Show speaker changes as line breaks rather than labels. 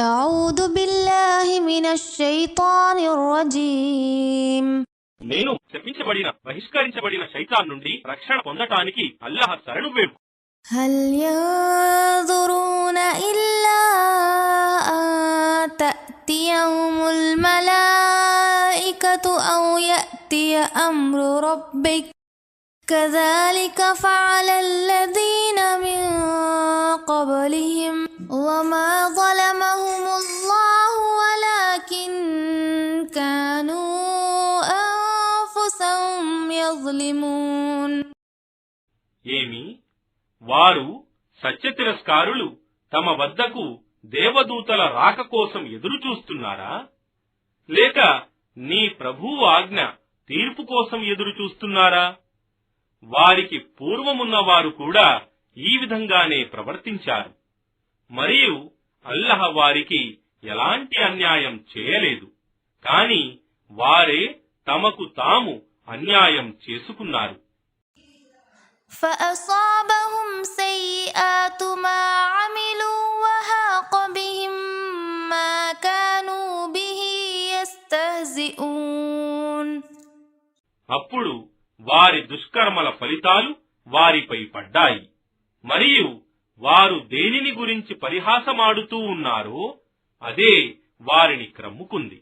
أعوذ بالله من الشيطان الرجيم
నేను శపించబడిన బహిష్కరించబడిన శైతాన్ నుండి రక్షణ పొందటానికి అల్లాహ్ శరణు వేడు.
هل ينظرون إلا أن تأتيهم الملائكة أو يأتي أمر ربك كذلك فعل الذين من قبلهم وما ظلمهم الله ولكن كانوا أنفسهم يظلمون
ఏమి వారు సత్యతిరస్కారులు తమ వద్దకు దేవదూతల రాక కోసం ఎదురు చూస్తున్నారా, లేక నీ ప్రభువు ఆజ్ఞ తీర్పు కోసం ఎదురు చూస్తున్నారా? వారికి పూర్వమున్న వారు కూడా ఈ విధంగానే ప్రవర్తించారు. మరియు అల్లాహ్ వారికి ఎలాంటి అన్యాయం చేయలేదు, కాని వారే తమకు తాము అన్యాయం చేసుకున్నారు.
فأصابهم سيئات ما عملوا وحاق بهم ما كانوا به يستهزئون
అప్పుడు వారి దుష్కర్మల ఫలితాలు వారిపై పడ్డాయి, మరియు వారు దేనిని గురించి పరిహాసమాడుతూ ఉన్నారో అదే వారిని క్రమ్ముకుంది.